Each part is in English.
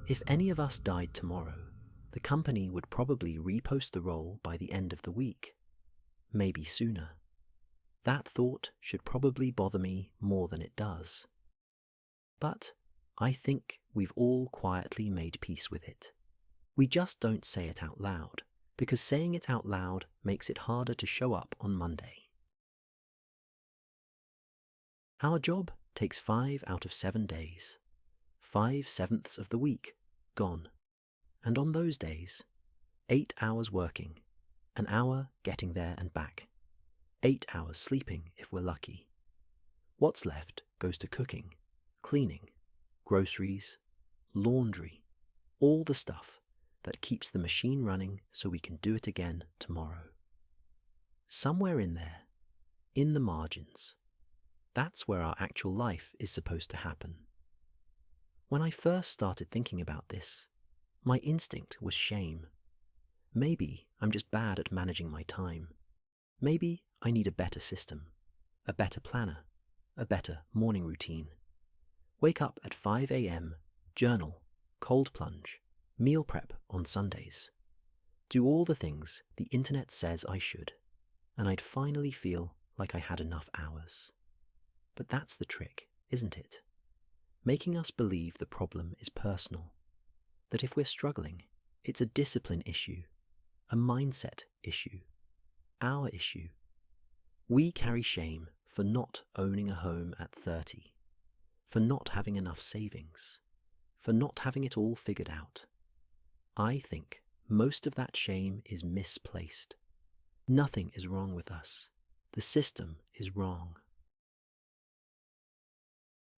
If any of us died tomorrow, the company would probably repost the role by the end of the week, maybe sooner. That thought should probably bother me more than it does. But I think we've all quietly made peace with it. We just don't say it out loud, because saying it out loud makes it harder to show up on Monday. Our job takes 5 out of 7 days, 5/7 of the week gone, and on those days, 8 hours working, an hour getting there and back, 8 hours sleeping if we're lucky. What's left goes to cooking, cleaning, groceries, laundry, all the stuff that keeps the machine running so we can do it again tomorrow. Somewhere in there, in the margins, that's where our actual life is supposed to happen. When I first started thinking about this, my instinct was shame. Maybe I'm just bad at managing my time. Maybe I need a better system, a better planner, a better morning routine. Wake up at 5 a.m., journal, cold plunge, meal prep on Sundays. Do all the things the internet says I should, and I'd finally feel like I had enough hours. But that's the trick, isn't it? Making us believe the problem is personal, that if we're struggling, it's a discipline issue, a mindset issue, our issue. We carry shame for not owning a home at 30, for not having enough savings, for not having it all figured out. I think most of that shame is misplaced. Nothing is wrong with us. The system is wrong.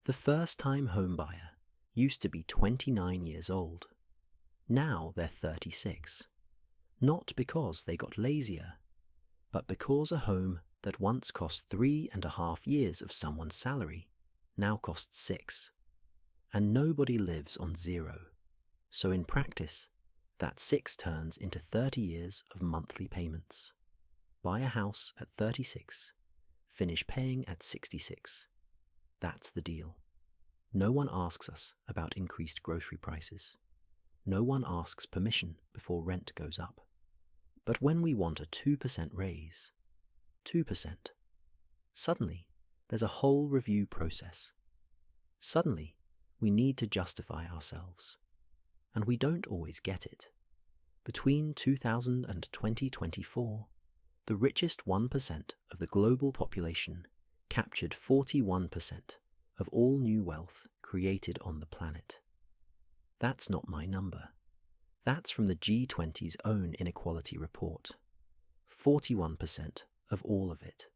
The first-time homebuyer used to be 29 years old. Now they're 36. Not because they got lazier, but because a home that once cost 3.5 years of someone's salary now costs 6. And nobody lives on 0. So in practice, that 6 turns into 30 years of monthly payments. Buy a house at 36, finish paying at 66. That's the deal. No one asks us about increased grocery prices. No one asks permission before rent goes up. But when we want a 2% raise, 2%, suddenly there's a whole review process. Suddenly we need to justify ourselves. And we don't always get it. Between 2000 and 2024, the richest 1% of the global population captured 41% of all new wealth created on the planet. That's not my number. That's from the G20's own Inequality Report. 41% of all of it.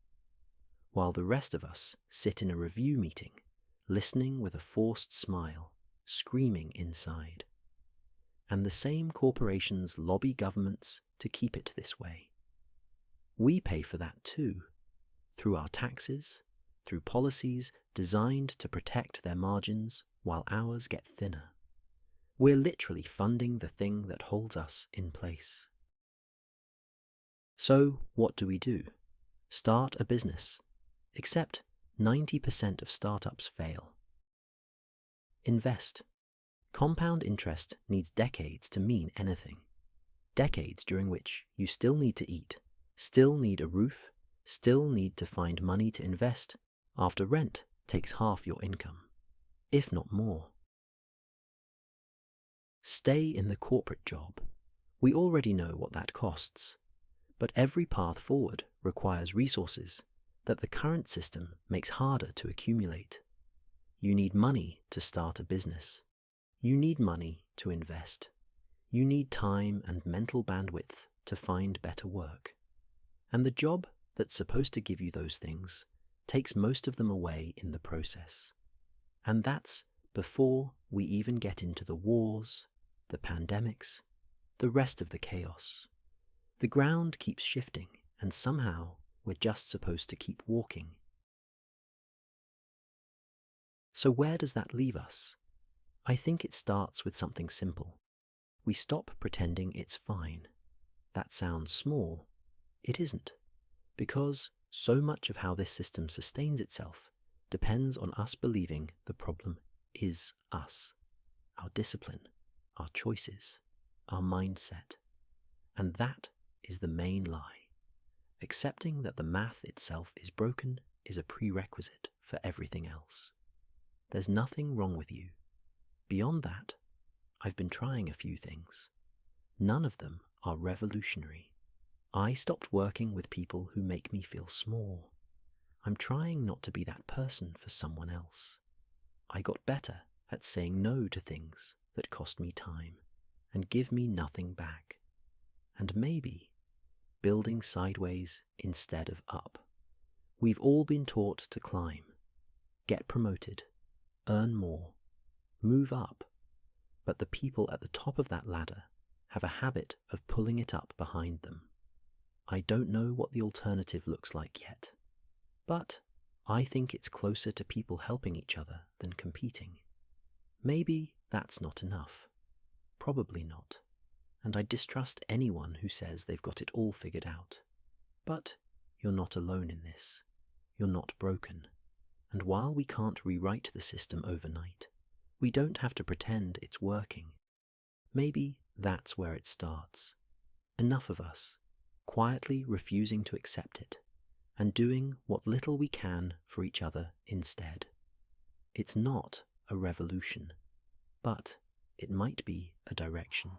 While the rest of us sit in a review meeting, listening with a forced smile, screaming inside. And the same corporations lobby governments to keep it this way. We pay for that too, through our taxes, through policies designed to protect their margins while ours get thinner. We're literally funding the thing that holds us in place. So what do? Start a business. Except 90% of startups fail. Invest. Compound interest needs decades to mean anything. Decades during which you still need to eat, still need a roof, still need to find money to invest after rent takes half your income, if not more. Stay in the corporate job. We already know what that costs. But every path forward requires resources that the current system makes harder to accumulate. You need money to start a business. You need money to invest. You need time and mental bandwidth to find better work. And the job that's supposed to give you those things takes most of them away in the process. And that's before we even get into the wars, the pandemics, the rest of the chaos. The ground keeps shifting, and somehow we're just supposed to keep walking. So where does that leave us? I think it starts with something simple. We stop pretending it's fine. That sounds small. It isn't, because so much of how this system sustains itself depends on us believing the problem is us, our discipline, our choices, our mindset. And that is the main lie. Accepting that the math itself is broken is a prerequisite for everything else. There's nothing wrong with you. Beyond that, I've been trying a few things. None of them are revolutionary. I stopped working with people who make me feel small. I'm trying not to be that person for someone else. I got better at saying no to things that cost me time and give me nothing back. And maybe building sideways instead of up. We've all been taught to climb, get promoted, earn more, move up, but the people at the top of that ladder have a habit of pulling it up behind them. I don't know what the alternative looks like yet, but I think it's closer to people helping each other than competing. Maybe that's not enough. Probably not. And I distrust anyone who says they've got it all figured out. But you're not alone in this. You're not broken. And while we can't rewrite the system overnight, we don't have to pretend it's working. Maybe that's where it starts. Enough of us, quietly refusing to accept it, and doing what little we can for each other instead. It's not a revolution, but it might be a direction.